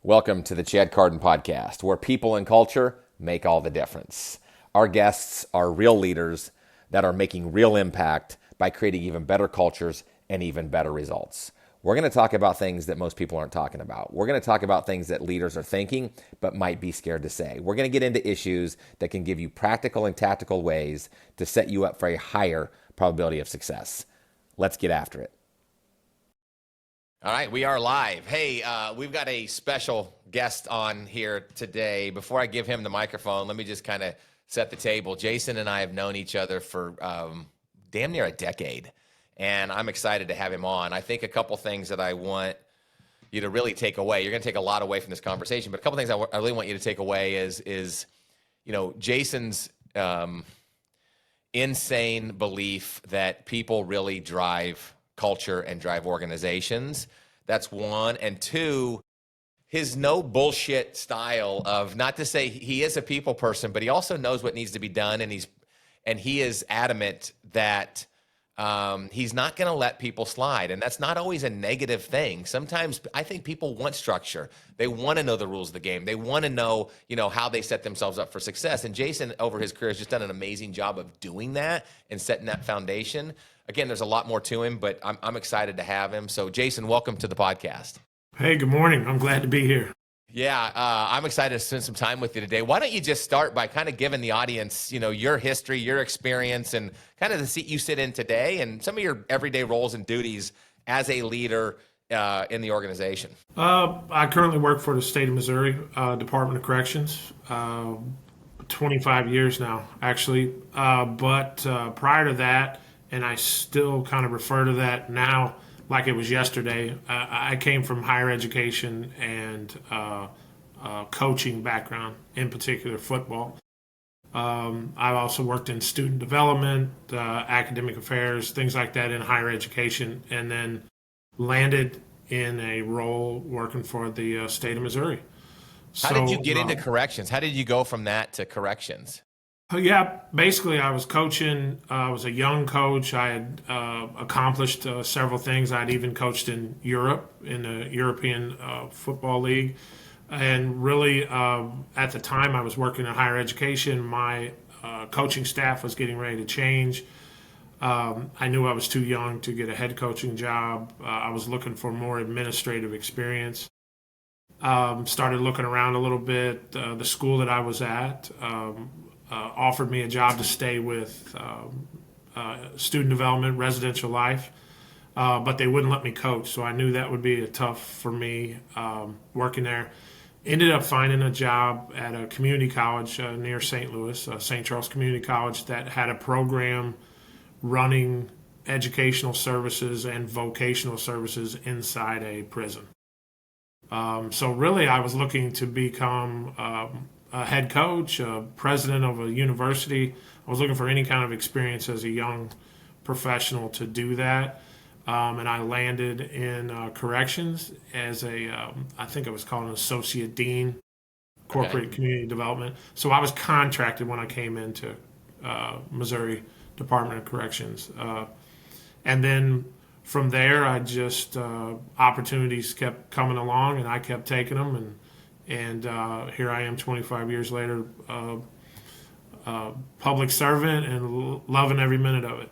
Welcome to the Carden podcast, where people and culture make all the difference. Our guests are real leaders that are making real impact by creating even better cultures and even better results. We're going to talk about things that most people aren't talking about. We're going to talk about things that leaders are thinking but might be scared to say. We're going to get into issues that can give you practical and tactical ways to set you up for a higher probability of success. Let's get after it. All right, we are live. Hey, we've got a special guest on here today. Before I give him the microphone, let me just kind of set the table. Jason and I have known each other for damn near a decade, and I'm excited to have him on. I think a couple things that I want you to really take away. You're going to take a lot away from this conversation, but a couple things I really want you to take away is Jason's insane belief that people really drive culture and drive organizations. That's one. And two, his no bullshit style of, not to say he is a people person, but he also knows what needs to be done. And he is adamant that he's not going to let people slide. And that's not always a negative thing. Sometimes I think people want structure. They want to know the rules of the game. They want to know, how they set themselves up for success. And Jason, over his career, has just done an amazing job of doing that and setting that foundation. Again, there's a lot more to him, but I'm excited to have him. So, Jason, welcome to the podcast. Hey, good morning. I'm glad to be here. Yeah, I'm excited to spend some time with you today. Why don't you just start by kind of giving the audience, your history, your experience, and kind of the seat you sit in today and some of your everyday roles and duties as a leader in the organization. I currently work for the state of Missouri Department of Corrections, 25 years now, actually. But prior to that, and I still kind of refer to that now like it was yesterday, I came from higher education and coaching background, in particular football. I've also worked in student development, academic affairs, things like that in higher education, and then landed in a role working for the state of Missouri. How did you get into corrections? How did you go from that to corrections? Yeah, basically I was coaching. I was a young coach. I had accomplished several things. I'd even coached in Europe, in the European Football League. And really, at the time I was working in higher education, my coaching staff was getting ready to change. I knew I was too young to get a head coaching job. I was looking for more administrative experience. Started looking around a little bit. The school that I was at offered me a job to stay with student development, residential life, but they wouldn't let me coach, so I knew that would be tough for me working there. Ended up finding a job at a community college near St. Louis, St. Charles Community College, that had a program running educational services and vocational services inside a prison. So really I was looking to become a head coach, a president of a university. I was looking for any kind of experience as a young professional to do that. And I landed in corrections as I think it was called an associate dean, corporate community development. So I was contracted when I came into Missouri Department of Corrections. And then from there, I just, opportunities kept coming along and I kept taking them. And here I am 25 years later, public servant and loving every minute of it.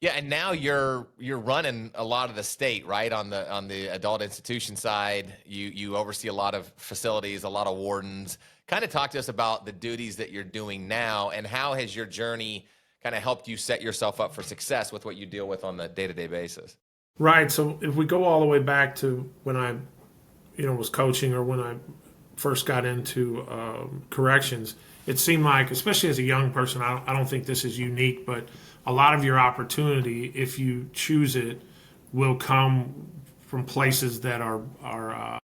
Yeah, and now you're running a lot of the state, right? On the adult institution side, you oversee a lot of facilities, a lot of wardens. Kind of talk to us about the duties that you're doing now, and how has your journey kind of helped you set yourself up for success with what you deal with on the day-to-day basis? Right. So if we go all the way back to when I, was coaching, or when I first got into corrections, it seemed like, especially as a young person, I don't think this is unique, but a lot of your opportunity, if you choose it, will come from places that are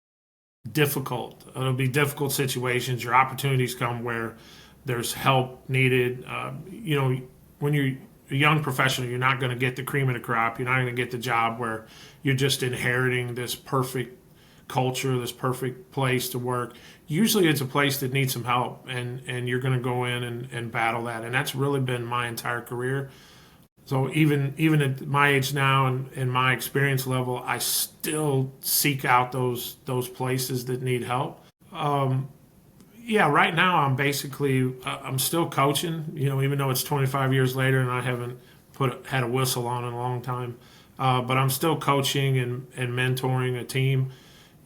difficult. It'll be difficult situations. Your opportunities come where there's help needed. When you're a young professional, you're not going to get the cream of the crop. You're not going to get the job where you're just inheriting this perfect culture, this perfect place to work. Usually it's a place that needs some help, and you're going to go in and battle that. And that's really been my entire career. So even at my age now and my experience level, I still seek out those places that need help. Yeah, right now I'm basically I'm still coaching. Even though it's 25 years later and I haven't had a whistle on in a long time, but I'm still coaching and mentoring a team.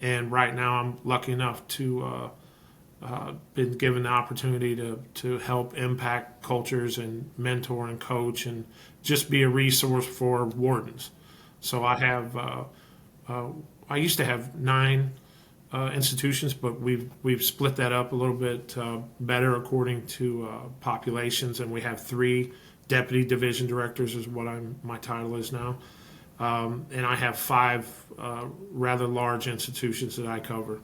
And right now I'm lucky enough to been given the opportunity to help impact cultures and mentor and coach and just be a resource for wardens. So uh, I used to have nine institutions, but we've split that up a little bit better according to populations, and we have three deputy division directors is what my title is now, and I have five rather large institutions that I cover.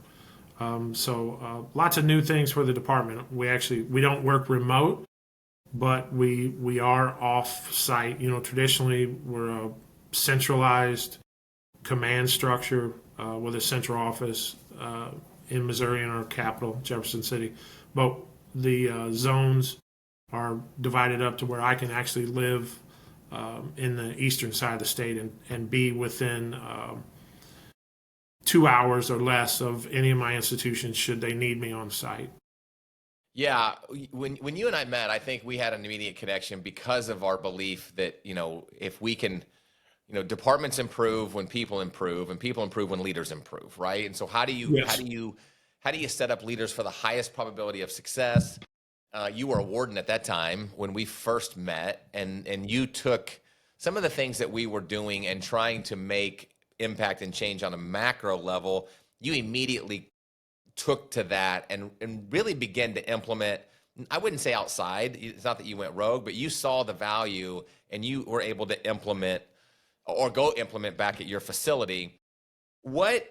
So lots of new things for the department. We don't work remote, but we are off site. Traditionally we're a centralized command structure with a central office in Missouri in our capital, Jefferson City. But the zones are divided up to where I can actually live in the eastern side of the state and be within 2 hours or less of any of my institutions should they need me on site. Yeah, when you and I met, I think we had an immediate connection because of our belief that, if we can, departments improve when people improve, and people improve when leaders improve, right? And so Yes. how do you set up leaders for the highest probability of success? You were a warden at that time when we first met, and you took some of the things that we were doing and trying to make impact and change on a macro level. You immediately took to that and really began to implement. I wouldn't say outside. It's not that you went rogue, but you saw the value and you were able to implement or go implement back at your facility. What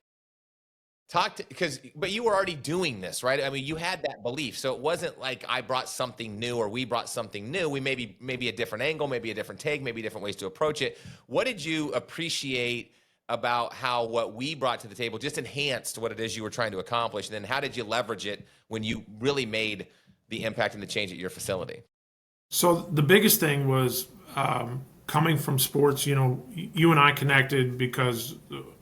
but you were already doing this, right? I mean, you had that belief. So it wasn't like I brought something new or we brought something new. We maybe a different angle, maybe a different take, maybe different ways to approach it. What did you appreciate about how what we brought to the table just enhanced what it is you were trying to accomplish? And then how did you leverage it when you really made the impact and the change at your facility? So the biggest thing was coming from sports. You and I connected because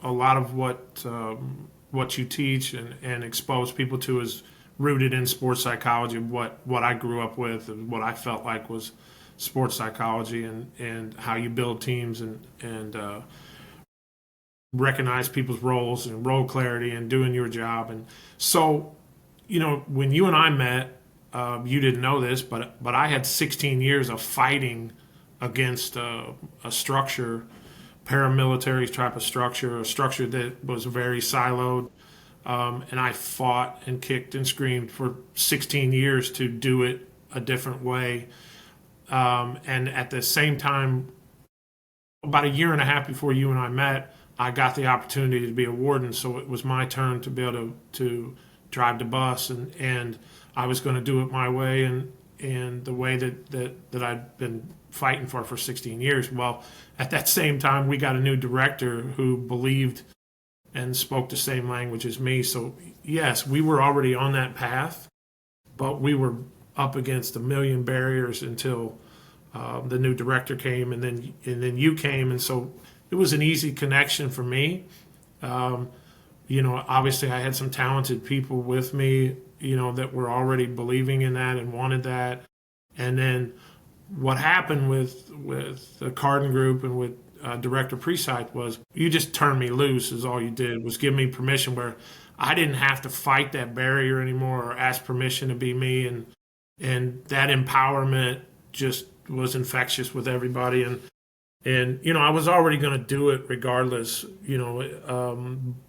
a lot of what you teach and expose people to is rooted in sports psychology. What I grew up with and what I felt like was sports psychology and how you build teams and recognize people's roles and role clarity and doing your job. And so, when you and I met, you didn't know this, but I had 16 years of fighting against a structure, paramilitary type of structure, a structure that was very siloed. And I fought and kicked and screamed for 16 years to do it a different way. And at the same time, about a year and a half before you and I met, I got the opportunity to be a warden. So it was my turn to be able to drive the bus, and I was going to do it my way and the way that I'd been fighting for 16 years. Well, at that same time, we got a new director who believed and spoke the same language as me. So yes, we were already on that path, but we were up against a million barriers until the new director came, and then you came, and so it was an easy connection for me. Um, Obviously, I had some talented people with me, that were already believing in that and wanted that. And then what happened with the Carden group and with Director Presythe was you just turned me loose. Is all you did was give me permission where I didn't have to fight that barrier anymore or ask permission to be me, and that empowerment just was infectious with everybody. And I was already going to do it regardless,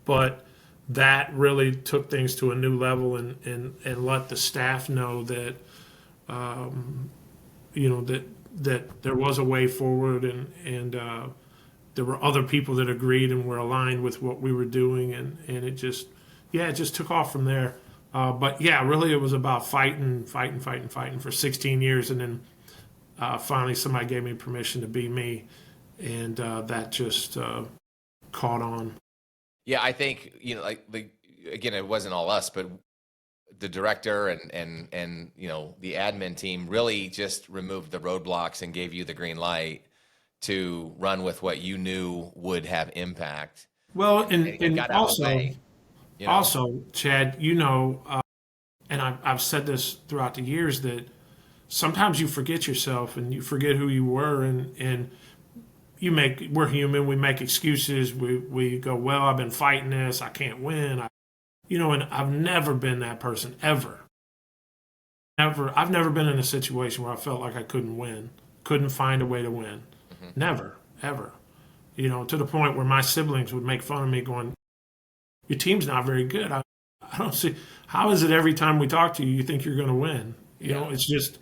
but that really took things to a new level and let the staff know that that there was a way forward, and there were other people that agreed and were aligned with what we were doing, and it just took off from there. But yeah, really it was about fighting for 16 years, and then finally somebody gave me permission to be me, and that just caught on. Yeah, I think, again, it wasn't all us, but the director and the admin team really just removed the roadblocks and gave you the green light to run with what you knew would have impact, Well, and and got out of the way, you know? also, Chad, and I've said this throughout the years that sometimes you forget yourself and you forget who you were, and we're human. We make excuses. We go, well, I've been fighting this. I can't win. And I've never been that person ever. I've never been in a situation where I felt like I couldn't win, couldn't find a way to win. Hmm. Never, ever. To the point where my siblings would make fun of me, going, "Your team's not very good. I don't see how is it every time we talk to you, you think you're going to win." Yeah. It's just.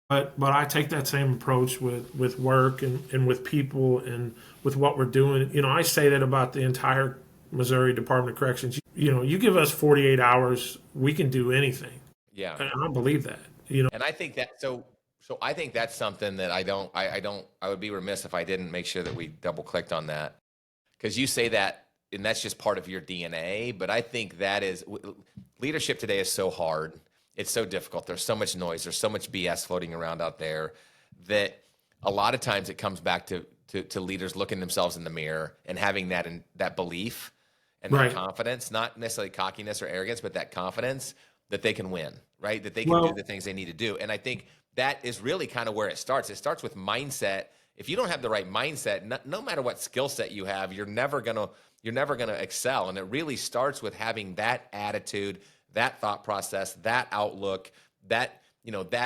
But I take that same approach with work and with people and with what we're doing. I say that about the entire Missouri Department of Corrections. You give us 48 hours, we can do anything. Yeah. And I believe that. And I think that so I think that's something that I would be remiss if I didn't make sure that we double clicked on that, because you say that and that's just part of your DNA. But I think that is leadership today is so hard. It's so difficult. There's so much noise. There's so much BS floating around out there that a lot of times it comes back to leaders looking themselves in the mirror and having that belief and that Right. confidence, not necessarily cockiness or arrogance, but that confidence that they can win, right? That they can do Well, the things they need to do. And I think that is really kind of where it starts. It starts with mindset. If you don't have the right mindset, no matter what skill set you have, you're never gonna excel. And it really starts with having that attitude, that thought process, that outlook, that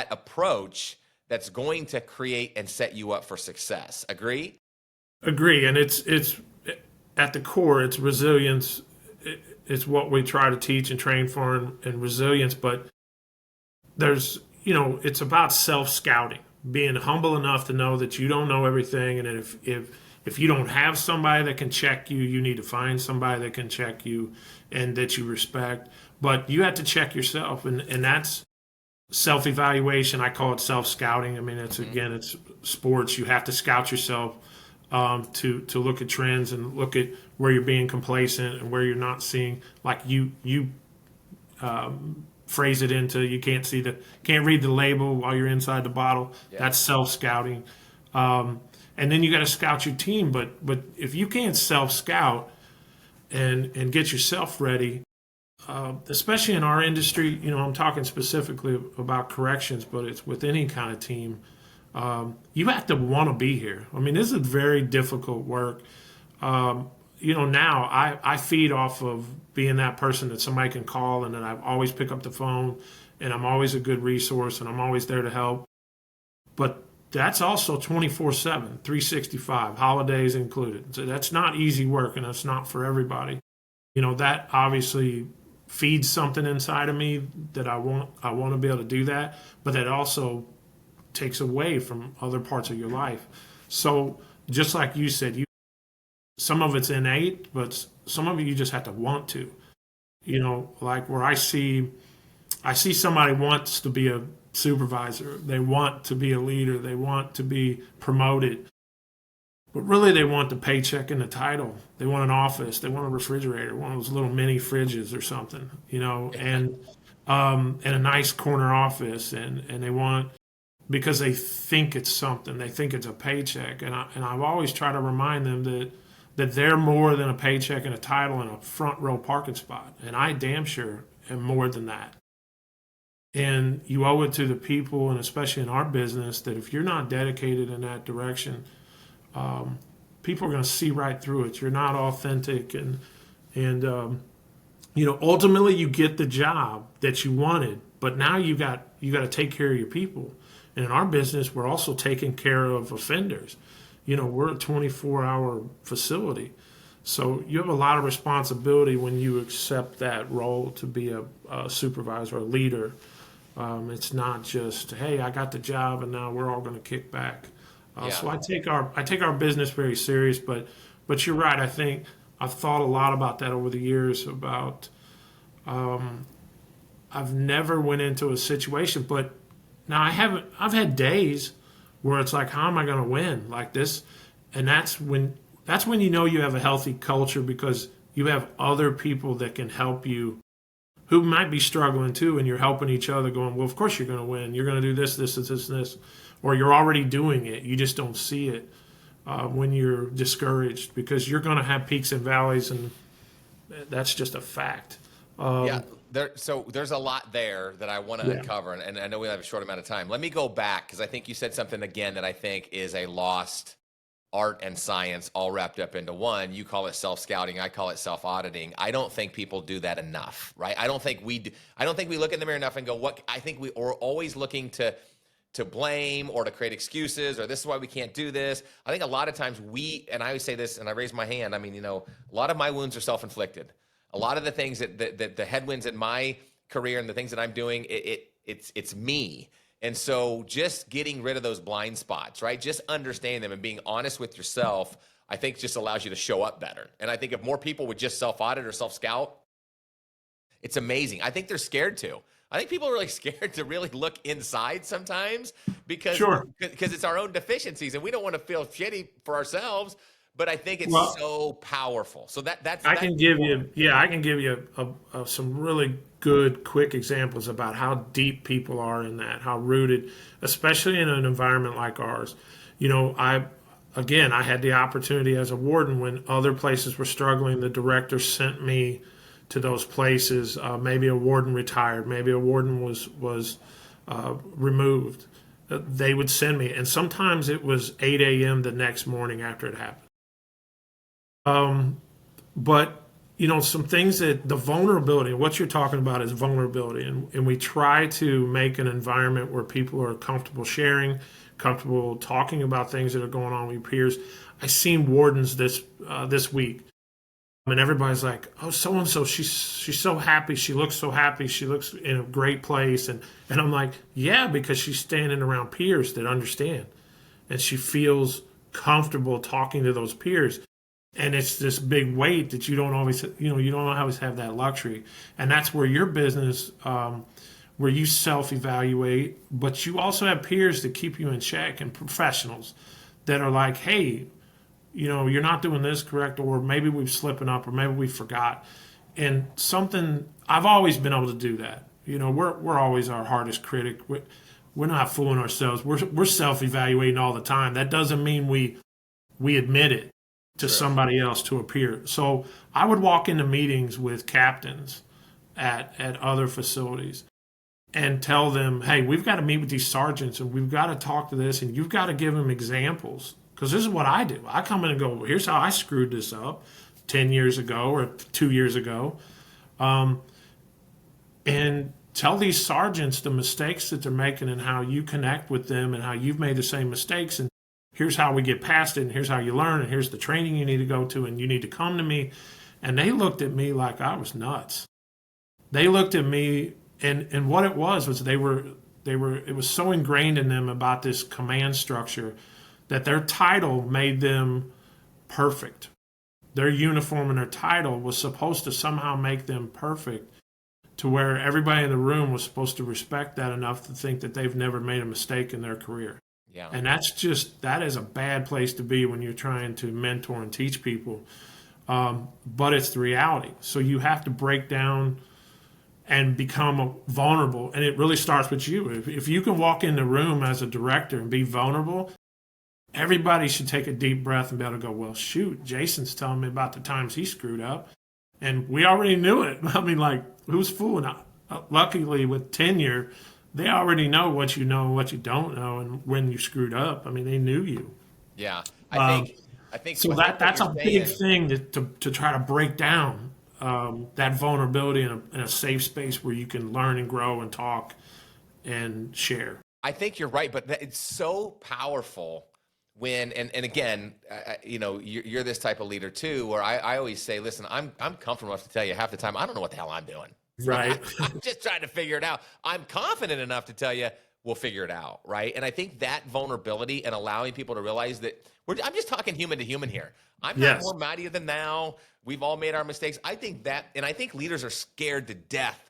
approach that's going to create and set you up for success. Agree? agree. And it's at the core, it's resilience. It's what we try to teach and train for, and resilience. But it's about self scouting, being humble enough to know that you don't know everything, and if you don't have somebody that can check you, you need to find somebody that can check you and that you respect. But you have to check yourself, and that's self evaluation. I call it self scouting. I mean, it's sports. You have to scout yourself to look at trends and look at where you're being complacent and where you're not seeing, like you phrase it into, you can't read the label while you're inside the bottle. Yeah. That's self scouting. And then you got to scout your team. But if you can't self scout and get yourself ready, especially in our industry, I'm talking specifically about corrections, but it's with any kind of team. You have to want to be here. I mean, this is very difficult work. Now I feed off of being that person that somebody can call, and that I always pick up the phone, and I'm always a good resource, and I'm always there to help. But that's also 24/7, 365, holidays included. So that's not easy work, and that's not for everybody. That obviously feeds something inside of me that I want to be able to do that, but that also takes away from other parts of your life. So just like you said, some of it's innate, but some of it you just have to want to. Like where I see somebody wants to be a supervisor, they want to be a leader, they want to be promoted, but really they want the paycheck and the title. They want an office, they want a refrigerator, one of those little mini fridges or something, and a nice corner office, and they want, because they think it's something, they think it's a paycheck, and I've always tried to remind them that they're more than a paycheck and a title and a front row parking spot, and I damn sure am more than that. And you owe it to the people, and especially in our business, that if you're not dedicated in that direction, people are going to see right through it. You're not authentic, and ultimately you get the job that you wanted, but now you got to take care of your people. And in our business, we're also taking care of offenders. We're a 24-hour facility, so you have a lot of responsibility when you accept that role to be a supervisor, a leader. It's not just, hey, I got the job and now we're all going to kick back. Yeah. So I take our business very serious, but you're right. I think I've thought a lot about that over the years. About I've never went into a situation, but now I haven't. I've had days where it's like, how am I going to win like this? And that's when you have a healthy culture, because you have other people that can help you who might be struggling too, and you're helping each other, going, well, of course you're going to win. You're going to do this, this, this, this, and this. or you're already doing it. You just don't see it when you're discouraged, because you're going to have peaks and valleys, and that's just a fact. Yeah, so there's a lot there that I want to Yeah. uncover, and I know we have a short amount of time. Let me go back, because I think you said something again that I think is a lost art and science all wrapped up into one. You call it self-scouting, I call it self-auditing. I don't think people do that enough, right? I don't think we look in the mirror enough and go, what? I think we are always looking to blame or to create excuses, or this is why we can't do this. I think a lot of times and I always say this, and I raise my hand, I mean, a lot of my wounds are self-inflicted. A lot of the things that the headwinds in my career and the things that I'm doing, it's me. And so just getting rid of those blind spots, right? Just understanding them and being honest with yourself, I think just allows you to show up better. And I think if more people would just self-audit or self-scout, it's amazing. I think they're scared to. I think people are really scared to really look inside sometimes because it's our own deficiencies, and we don't want to feel shitty for ourselves. But I think it's so powerful. So I can give you some really good, quick examples about how deep people are in that, how rooted, especially in an environment like ours. I had the opportunity as a warden when other places were struggling. The director sent me to those places. Maybe a warden retired, maybe a warden was removed. They would send me, and sometimes it was 8 a.m. the next morning after it happened. But some things that the vulnerability, what you're talking about is vulnerability. And we try to make an environment where people are comfortable sharing, comfortable talking about things that are going on with peers. I seen wardens this week, and everybody's like, "Oh, so and so, she's so happy. She looks so happy. She looks in a great place." And I'm like, "Yeah, because she's standing around peers that understand, and she feels comfortable talking to those peers." And it's this big weight that you don't always have that luxury. And that's where your business, where you self-evaluate, but you also have peers that keep you in check, and professionals that are like, "Hey, you're not doing this correct, or maybe we're slipping up, or maybe we forgot." And something, I've always been able to do that. We're always our hardest critic. We're not fooling ourselves. We're self-evaluating all the time. That doesn't mean we admit it to somebody else, to a peer. So I would walk into meetings with captains at other facilities and tell them, "Hey, we've got to meet with these sergeants, and we've got to talk to this, and you've got to give them examples, because this is what I do. I come in and go, here's how I screwed this up 10 years ago or 2 years ago." And tell these sergeants the mistakes that they're making and how you connect with them and how you've made the same mistakes, and here's how we get past it, and here's how you learn, and here's the training you need to go to, and you need to come to me. And they looked at me like I was nuts. They looked at me, and what it was it was so ingrained in them about this command structure that their title made them perfect. Their uniform and their title was supposed to somehow make them perfect, to where everybody in the room was supposed to respect that enough to think that they've never made a mistake in their career. Yeah. And that is a bad place to be when you're trying to mentor and teach people. But it's the reality. So you have to break down and become vulnerable. And it really starts with you. If you can walk in the room as a director and be vulnerable, everybody should take a deep breath and be able to go, "Well, shoot, Jason's telling me about the times he screwed up. And we already knew it." I mean, like, who's fooling? Luckily, with tenure, they already know what you know and what you don't know, and when you screwed up. I mean, they knew you. Yeah, I think so. That's a big thing to try to break down, that vulnerability in a safe space where you can learn and grow and talk and share. I think you're right, but it's so powerful when, and again, you're this type of leader too, where I always say, listen, I'm comfortable enough to tell you half the time, I don't know what the hell I'm doing. Right. I'm just trying to figure it out. I'm confident enough to tell you we'll figure it out, right? And I think that vulnerability and allowing people to realize that I'm just talking human to human here. I'm not more mighty than thou. We've all made our mistakes. I think that, and I think leaders are scared to death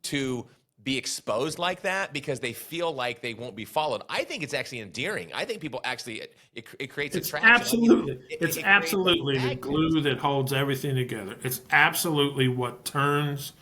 to be exposed like that because they feel like they won't be followed. I think it's actually endearing. I think people actually, it creates attraction. Absolutely. It's absolutely the glue that holds everything together. It's absolutely what turns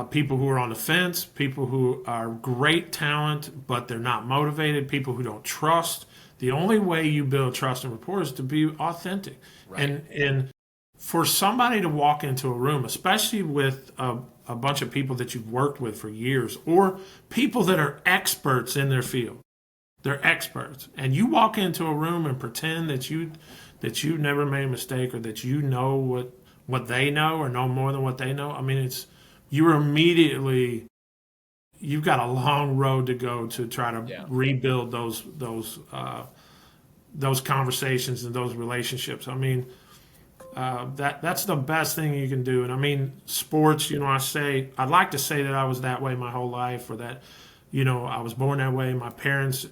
people who are on the fence, people who are great talent, but they're not motivated, people who don't trust. The only way you build trust and rapport is to be authentic. Right. And for somebody to walk into a room, especially with a bunch of people that you've worked with for years, or people that are experts in their field, they're experts, and you walk into a room and pretend that you never made a mistake, or that you know what they know, or know more than what they know. I mean, you're immediately, you've got a long road to go to try to Yeah. rebuild those conversations and those relationships. I mean, that's the best thing you can do. And I mean, sports. I'd like to say that I was that way my whole life, or that, I was born that way. My parents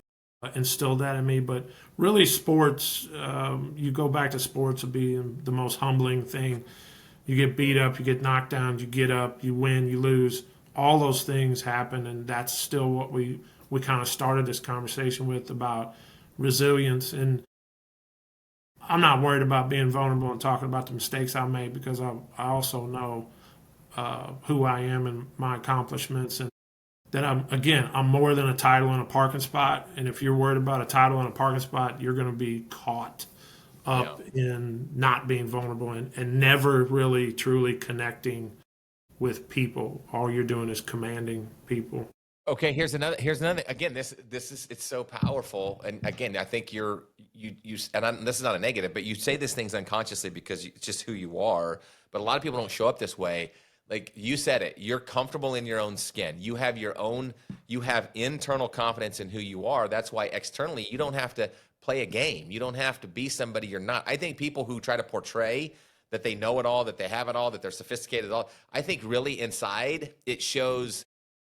instilled that in me. But really, sports. You go back to sports of being the most humbling thing. You get beat up, you get knocked down, you get up, you win, you lose. All those things happen, and that's still what we kind of started this conversation with, about resilience. And I'm not worried about being vulnerable and talking about the mistakes I made, because I also know who I am and my accomplishments, and that I'm more than a title and a parking spot. And if you're worried about a title and a parking spot, you're going to be caught up in not being vulnerable, and never really truly connecting with people. All you're doing is commanding people. Okay, here's another. Again, this is, it's so powerful. And again, I think this is not a negative, but you say these things unconsciously because it's just who you are. But a lot of people don't show up this way. Like you said it, you're comfortable in your own skin. You have internal confidence in who you are. That's why externally you don't have to play a game. You don't have to be somebody you're not. I think people who try to portray that they know it all, that they have it all, that they're sophisticated at all, I think really inside it shows,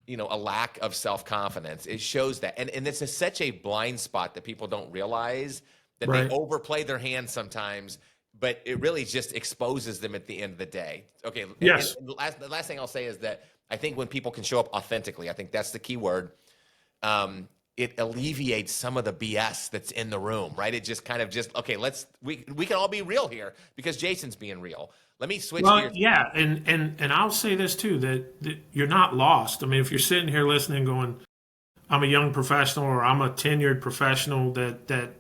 a lack of self-confidence. It shows that. And it's such a blind spot that people don't realize, that Right. they overplay their hand sometimes, but it really just exposes them at the end of the day. Okay. Yes. And the last thing I'll say is that I think when people can show up authentically, I think that's the key word. It alleviates some of the BS that's in the room, right? It just kind of okay, we can all be real here because Jason's being real. Let me switch Well, gears. yeah, and I'll say this too, that you're not lost. I mean, if you're sitting here listening, going, "I'm a young professional," or "I'm a tenured professional that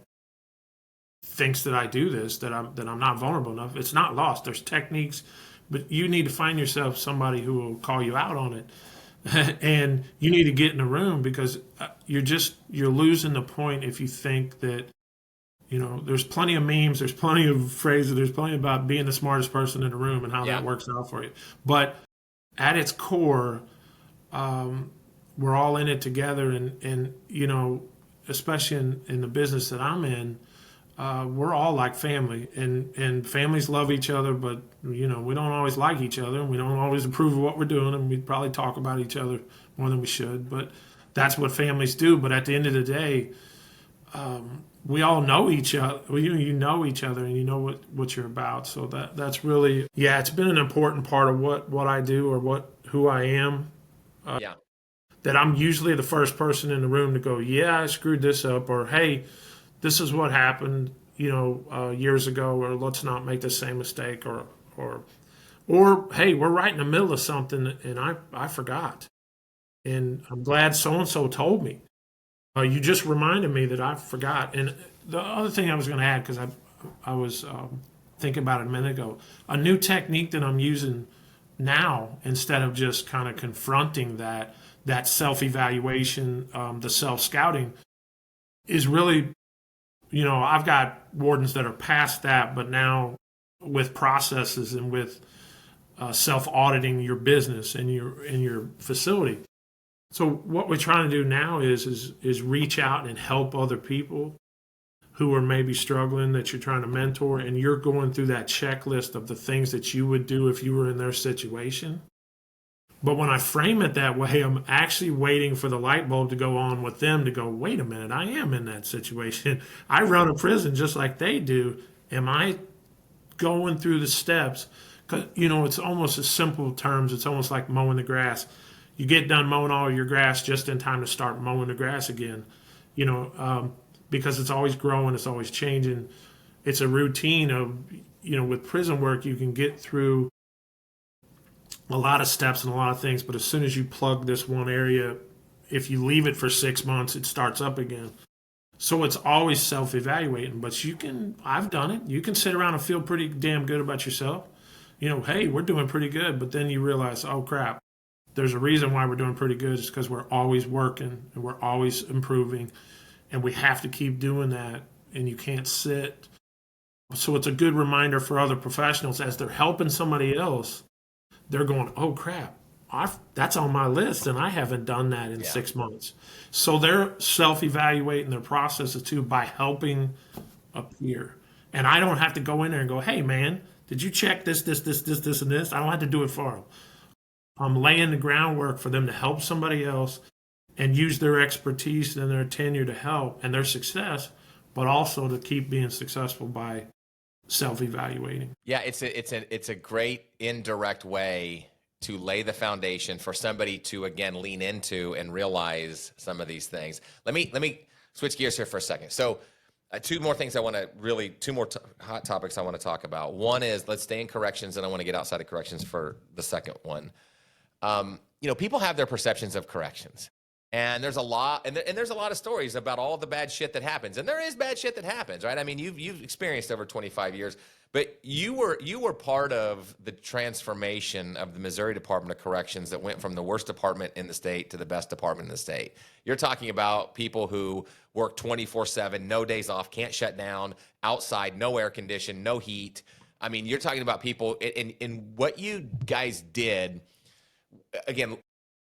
thinks that I do this, that I'm not vulnerable enough," it's not lost. There's techniques, but you need to find yourself somebody who will call you out on it. And you need to get in the room, because you're losing the point if you think that, there's plenty of memes, there's plenty of phrases, there's plenty about being the smartest person in the room and how Yeah. that works out for you. But at its core, we're all in it together, and especially in the business that I'm in, we're all like family, and families love each other, but we don't always like each other, and we don't always approve of what we're doing, and we probably talk about each other more than we should. But that's what families do. But at the end of the day, we all know each other. You know each other, and you know what you're about. So that's really, it's been an important part of what I do, or who I am. Yeah. That I'm usually the first person in the room to go, "Yeah, I screwed this up," or "Hey, this is what happened, years ago," or "Let's not make the same mistake," or "Hey, we're right in the middle of something, and I forgot, and I'm glad so and so told me. You just reminded me that I forgot." And the other thing I was going to add, because I was thinking about it a minute ago, a new technique that I'm using now, instead of just kind of confronting that self-evaluation, the self-scouting, is really, I've got wardens that are past that, but now with processes and with self-auditing your business and your facility. So what we're trying to do now is reach out and help other people who are maybe struggling, that you're trying to mentor, and you're going through that checklist of the things that you would do if you were in their situation. But when I frame it that way, I'm actually waiting for the light bulb to go on with them, to go, "Wait a minute, I am in that situation. I run a prison just like they do. Am I going through the steps?" Because, it's almost as simple terms. It's almost like mowing the grass. You get done mowing all your grass just in time to start mowing the grass again, because it's always growing, it's always changing. It's a routine of, with prison work, you can get through a lot of steps and a lot of things, but as soon as you plug this one area, if you leave it for 6 months, it starts up again. So it's always self evaluating, but I've done it. You can sit around and feel pretty damn good about yourself. Hey, we're doing pretty good. But then you realize, oh crap, there's a reason why we're doing pretty good. It's because we're always working and we're always improving. And we have to keep doing that. And you can't sit. So it's a good reminder for other professionals as they're helping somebody else. They're going, oh crap, that's on my list, and I haven't done that in Yeah. 6 months. So they're self-evaluating their processes too by helping a peer. And I don't have to go in there and go, hey man, did you check this, and this? I don't have to do it for them. I'm laying the groundwork for them to help somebody else and use their expertise and their tenure to help and their success, but also to keep being successful by self-evaluating. Yeah, it's a great indirect way to lay the foundation for somebody to again lean into and realize some of these things. Let me switch gears here for a second. So, two more things I want to really two more hot topics I want to talk about. One is let's stay in corrections, and I want to get outside of corrections for the second one. People have their perceptions of corrections. And there's a lot, and there's a lot of stories about all the bad shit that happens, and there is bad shit that happens, right? I mean, you've experienced over 25 years, but you were part of the transformation of the Missouri Department of Corrections that went from the worst department in the state to the best department in the state. You're talking about people who work 24/7, no days off, can't shut down, outside, no air condition, no heat. I mean, you're talking about people, in what you guys did. Again,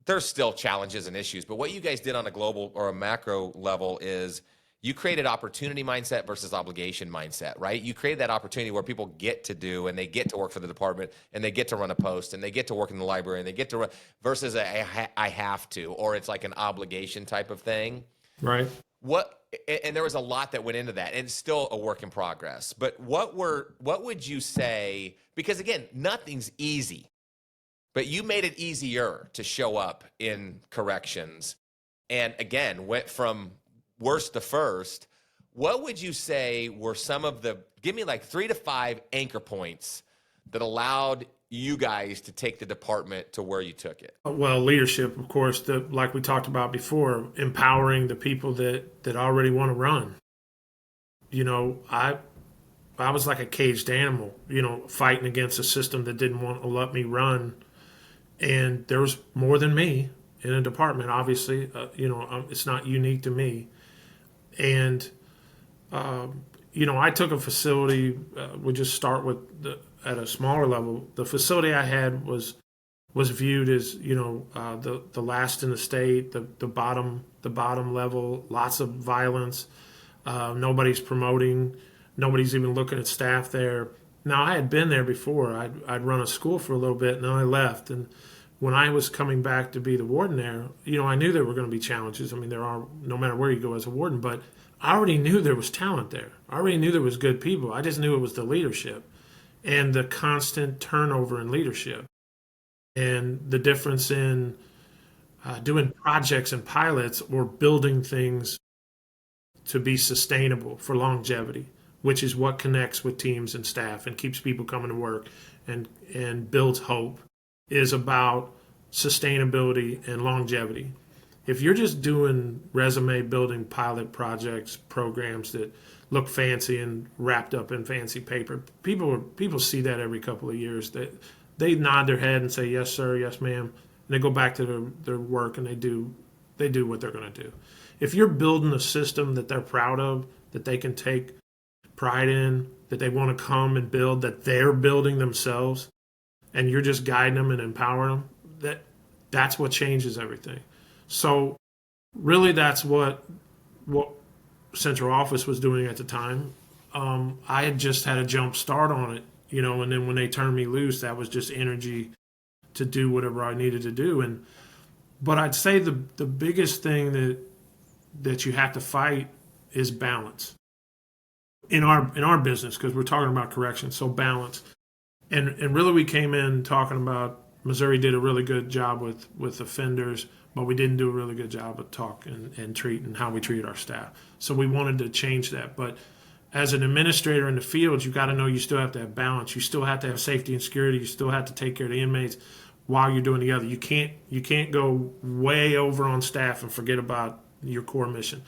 there's still challenges and issues, but what you guys did on a global or a macro level is you created opportunity mindset versus obligation mindset, right? You created that opportunity where people get to do and they get to work for the department and they get to run a post and they get to work in the library and they get to run versus I have to, or it's like an obligation type of thing. Right. And there was a lot that went into that, and it's still a work in progress. But what would you say? Because again, nothing's easy. But you made it easier to show up in corrections. And again, went from worst to first. What would you say were give me like 3 to 5 anchor points that allowed you guys to take the department to where you took it? Well, leadership, of course, like we talked about before, empowering the people that already want to run. I was like a caged animal, fighting against a system that didn't want to let me run. And there was more than me in a department, obviously. It's not unique to me. And, I took a facility, we just start with at a smaller level. The facility I had was viewed as, the last in the state, the bottom level, lots of violence. Nobody's promoting, nobody's even looking at staff there. Now, I had been there before. I'd run a school for a little bit, and then I left. And when I was coming back to be the warden there, I knew there were going to be challenges. I mean, there are no matter where you go as a warden, but I already knew there was talent there. I already knew there was good people. I just knew it was the leadership and the constant turnover in leadership and the difference in doing projects and pilots or building things to be sustainable for longevity, which is what connects with teams and staff and keeps people coming to work and builds hope, is about sustainability and longevity. If you're just doing resume building pilot projects, programs that look fancy and wrapped up in fancy paper, people see that every couple of years. They nod their head and say, yes, sir, yes, ma'am. And they go back to their work and they do what they're going to do. If you're building a system that they're proud of, that they can take pride in, that they want to come and build, that they're building themselves, and you're just guiding them and empowering them, that's what changes everything. So really that's what central office was doing at the time. I had just had a jump start on it, and then when they turned me loose, that was just energy to do whatever I needed to do. But I'd say the biggest thing that you have to fight is balance in our business, because we're talking about corrections. So balance, and really we came in talking about Missouri did a really good job with offenders, but we didn't do a really good job of talk and treat and how we treated our staff. So we wanted to change that. But as an administrator in the field, you got to know you still have to have balance. You still have to have safety and security. You still have to take care of the inmates. while you're doing the other. You can't go way over on staff and forget about your core mission.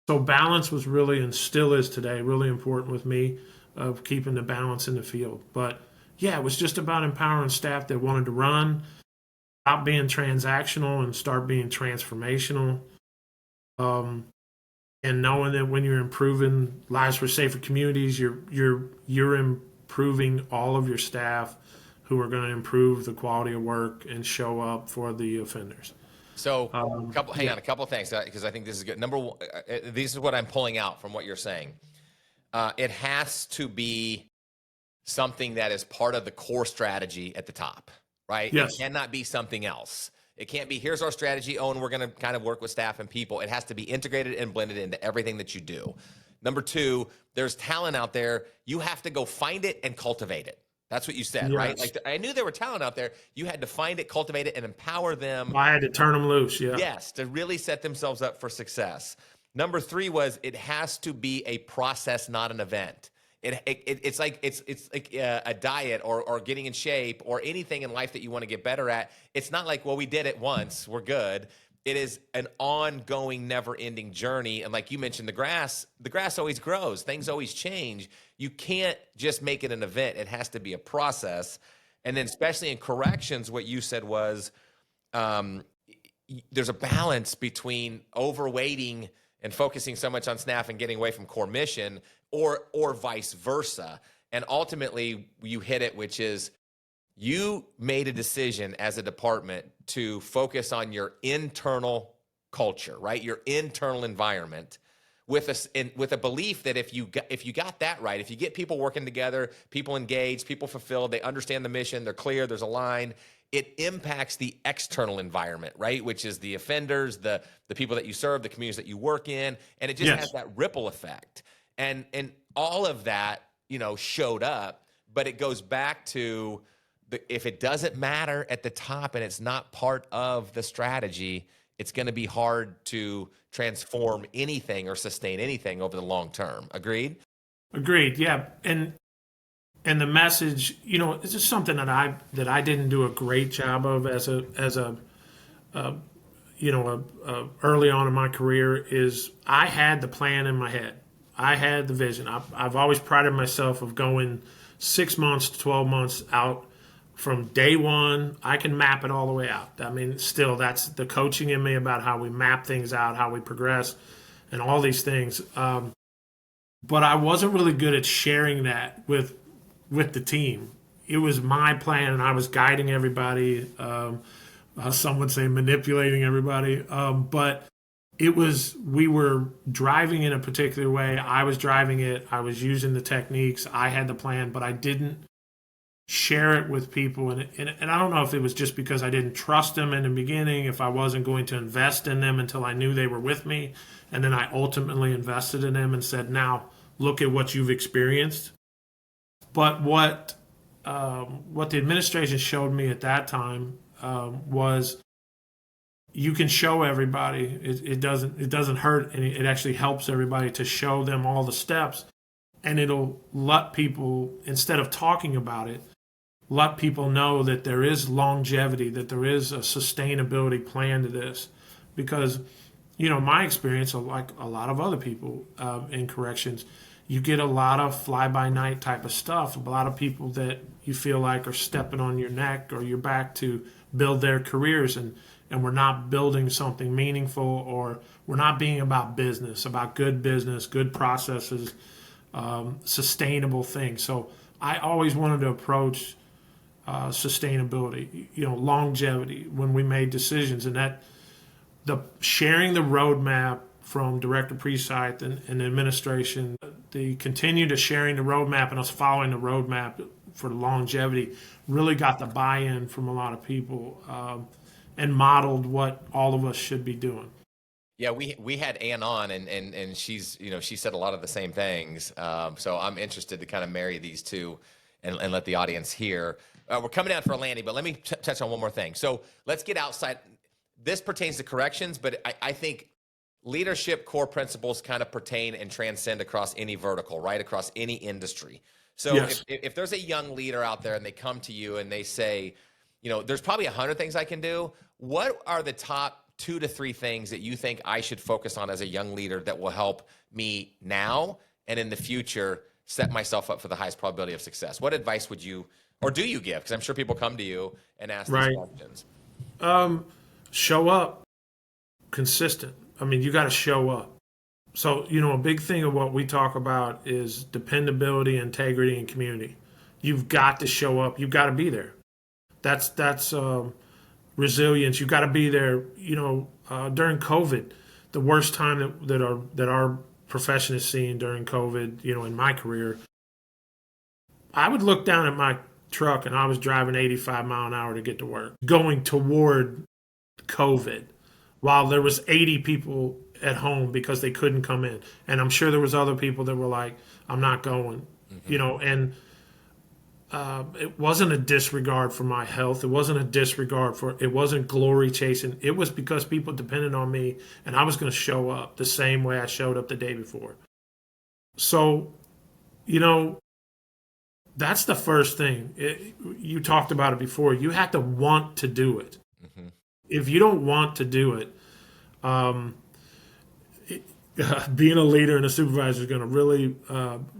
So balance was really, and still is today, really important with me, of keeping the balance in the field. But yeah, it was just about empowering staff that wanted to run, stop being transactional and start being transformational. Um, and knowing that when you're improving lives for safer communities, you're improving all of your staff who are going to improve the quality of work and show up for the offenders. So, hang on, a couple of things, because I think this is good. Number one, this is what I'm pulling out from what you're saying. It has to be something that is part of the core strategy at the top, right? Yes. It cannot be something else. It can't be, here's our strategy, and we're going to kind of work with staff and people. It has to be integrated and blended into everything that you do. Number two, there's talent out there. You have to go find it and cultivate it. That's what you said, right? Like, I knew there were talent out there. You had to find it, cultivate it, and empower them. I had to turn them loose, yeah. Yes, to really set themselves up for success. Number three was, it has to be a process, not an event. It's like a diet or getting in shape or anything in life that you want to get better at. It's not like, well, we did it once, we're good. It is an ongoing, never-ending journey. And like you mentioned, the grass always grows. Things always change. You can't just make it an event. It has to be a process. And then especially in corrections, what you said was there's a balance between overweighting and focusing so much on staff and getting away from core mission, or vice versa. And ultimately, you hit it, which is you made a decision as a department to focus on your internal culture, right? Your internal environment, with a belief that if you got that right, if you get people working together, people engaged, people fulfilled, they understand the mission, they're clear, there's a line, it impacts the external environment, right? Which is the offenders, the people that you serve, the communities that you work in, and it just has that ripple effect. And all of that, showed up, but it goes back to if it doesn't matter at the top and it's not part of the strategy, it's going to be hard to transform anything or sustain anything over the long term. Agreed? Agreed. Yeah. And the message, it's just something that I didn't do a great job of as a early on in my career, is I had the plan in my head. I had the vision. I've always prided myself of going 6 months to 12 months out from day one. I can map it all the way out. I mean, still, that's the coaching in me about how we map things out, how we progress, and all these things. But I wasn't really good at sharing that with the team. It was my plan, and I was guiding everybody. Some would say manipulating everybody. But we were driving in a particular way. I was driving it. I was using the techniques. I had the plan, but I didn't share it with people. And I don't know if it was just because I didn't trust them in the beginning, if I wasn't going to invest in them until I knew they were with me. And then I ultimately invested in them and said, now look at what you've experienced. But what the administration showed me at that time was, you can show everybody. It doesn't hurt, and it actually helps everybody to show them all the steps, and it'll let people, instead of talking about it, let people know that there is longevity, that there is a sustainability plan to this. Because, my experience, like a lot of other people in corrections, you get a lot of fly-by-night type of stuff, a lot of people that you feel like are stepping on your neck or your back to build their careers, and we're not building something meaningful, or we're not being about business, about good business, good processes, sustainable things. So I always wanted to approach sustainability, longevity when we made decisions, and that sharing the roadmap from Director Precythe and the administration, the continue to sharing the roadmap and us following the roadmap for longevity really got the buy-in from a lot of people, and modeled what all of us should be doing. Yeah, we had Ann on, and she's she said a lot of the same things. So I'm interested to kind of marry these two and let the audience hear. We're coming down for a landing, but let me touch on one more thing. So let's get outside. This pertains to corrections, but I think leadership core principles kind of pertain and transcend across any vertical, right? Across any industry. So if there's a young leader out there and they come to you and they say, there's probably 100 things I can do. What are the top 2 to 3 things that you think I should focus on as a young leader that will help me now and in the future set myself up for the highest probability of success? What advice would you, or do you give? Because I'm sure people come to you and ask these Right. questions. Show up consistent. I mean, you got to show up. So, a big thing of what we talk about is dependability, integrity, and community. You've got to show up. You've got to be there. That's resilience. You've got to be there. During COVID, the worst time that our profession has seen during COVID, in my career, I would look down at my truck and I was driving 85 mile an hour to get to work, going toward COVID, while there was 80 people at home because they couldn't come in. And I'm sure there was other people that were like, I'm not going, and it wasn't a disregard for my health. It wasn't a disregard it wasn't glory chasing. It was because people depended on me and I was going to show up the same way I showed up the day before. So, you know, that's the first thing. You talked about it before. You have to want to do it. If you don't want to do it, um, being a leader and a supervisor is going to really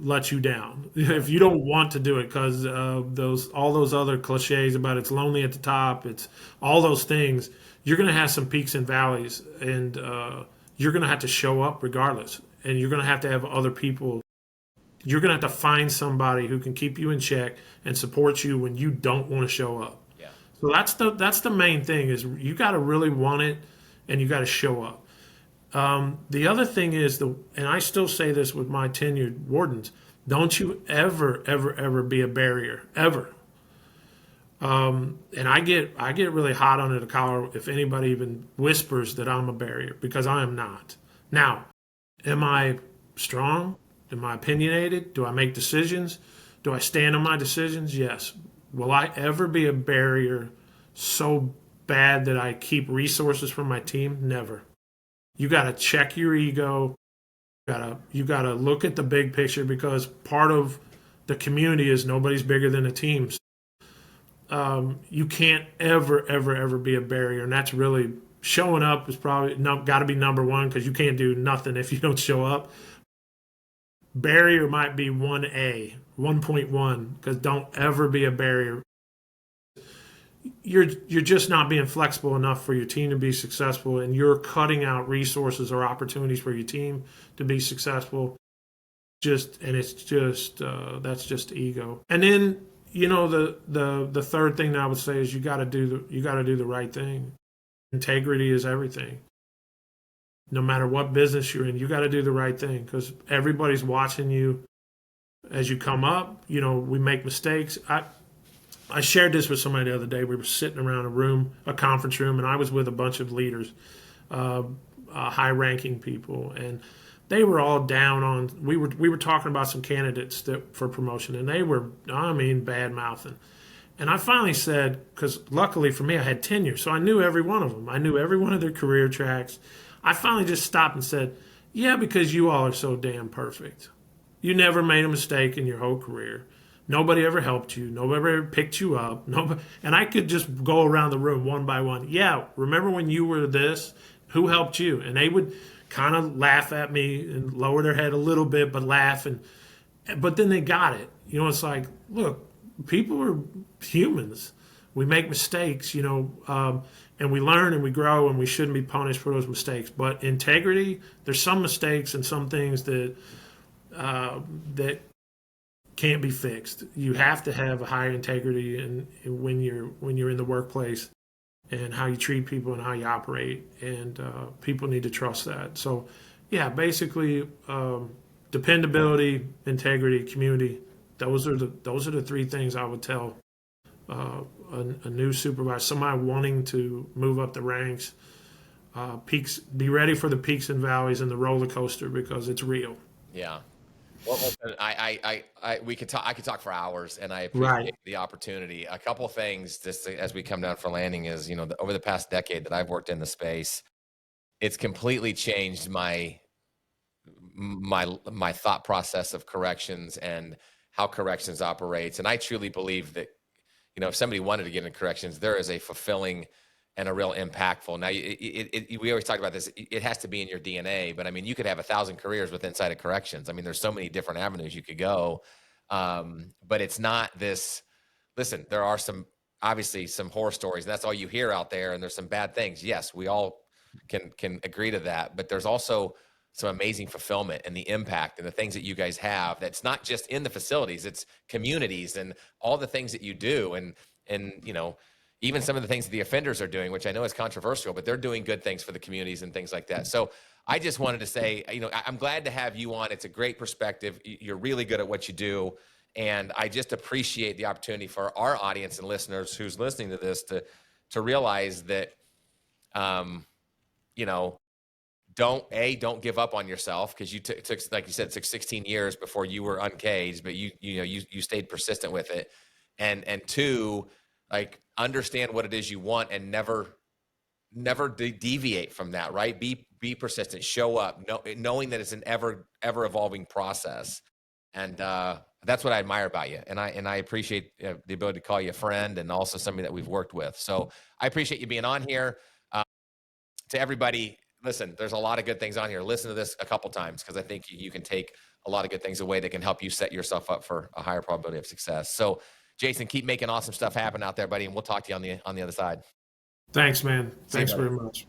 let you down if you don't want to do it, because all those other cliches about it's lonely at the top, it's all those things. You're going to have some peaks and valleys, and you're going to have to show up regardless, and you're going to have other people. You're going to have to find somebody who can keep you in check and support you when you don't want to show up. Yeah. So that's the main thing, is you got to really want it, and you got to show up. The other thing is, and I still say this with my tenured wardens, don't you ever, ever, ever be a barrier, ever. And I get really hot under the collar if anybody even whispers that I'm a barrier, because I am not. Now, am I strong? Am I opinionated? Do I make decisions? Do I stand on my decisions? Yes. Will I ever be a barrier so bad that I keep resources from my team? Never. You got to check your ego. You got to look at the big picture, because part of the community is nobody's bigger than the teams. You can't ever, ever, ever be a barrier, and that's really showing up is probably got to be number one, because you can't do nothing if you don't show up. Barrier might be 1A, 1.1, because don't ever be a barrier. You're just not being flexible enough for your team to be successful, and you're cutting out resources or opportunities for your team to be successful. It's just that's just ego. And then the third thing that I would say is you got to do the right thing. Integrity is everything. No matter what business you're in, you got to do the right thing, because everybody's watching you as you come up. We make mistakes. I shared this with somebody the other day. We were sitting around a conference room, and I was with a bunch of leaders, high-ranking people, and they were all down on. We were talking about some candidates for promotion, and they were, bad mouthing. And I finally said, because luckily for me, I had tenure, so I knew every one of them. I knew every one of their career tracks. I finally just stopped and said, "Yeah, because you all are so damn perfect. You never made a mistake in your whole career. Nobody ever helped you. Nobody ever picked you up. Nobody." And I could just go around the room one by one. "Yeah, remember when you were this? Who helped you?" And they would kind of laugh at me and lower their head a little bit, but laugh. But then they got it. It's like, look, people are humans. We make mistakes, and we learn and we grow, and we shouldn't be punished for those mistakes. But integrity, there's some mistakes and some things that can't be fixed. You have to have a higher integrity when you're in the workplace, and how you treat people and how you operate, and people need to trust that. So, yeah, basically, dependability, integrity, community. Those are the three things I would tell a new supervisor, somebody wanting to move up the ranks. Peaks. Be ready for the peaks and valleys and the roller coaster, because it's real. Yeah. Well, listen, I could talk for hours, and I appreciate Right. the opportunity. A couple of things just as we come down for landing is, over the past decade that I've worked in the space, it's completely changed my thought process of corrections and how corrections operates. And I truly believe that if somebody wanted to get into corrections, there is a fulfilling and a real impactful. Now, we always talk about this. It has to be in your DNA, but I mean, you could have 1,000 careers with inside of corrections. I mean, there's so many different avenues you could go, but it's not this. Listen, there are obviously some horror stories, and that's all you hear out there. And there's some bad things. Yes, we all can agree to that, but there's also some amazing fulfillment and the impact and the things that you guys have. That's not just in the facilities; it's communities and all the things that you do, and even some of the things that the offenders are doing, which I know is controversial, but they're doing good things for the communities and things like that. So I just wanted to say, I'm glad to have you on. It's a great perspective. You're really good at what you do. And I just appreciate the opportunity for our audience and listeners who's listening to this to realize that, don't give up on yourself, because you took, like you said, it took 16 years before you were uncaged, but you stayed persistent with it. And two, like, understand what it is you want and never deviate from that, right? Be persistent, show up, knowing that it's an ever evolving process. And that's what I admire about you. And I appreciate the ability to call you a friend, and also somebody that we've worked with. So I appreciate you being on here. To everybody, listen, there's a lot of good things on here. Listen to this a couple times, because I think you can take a lot of good things away that can help you set yourself up for a higher probability of success. So Jason, keep making awesome stuff happen out there, buddy. And we'll talk to you on the other side. Thanks, man. See you, Thanks buddy. very much.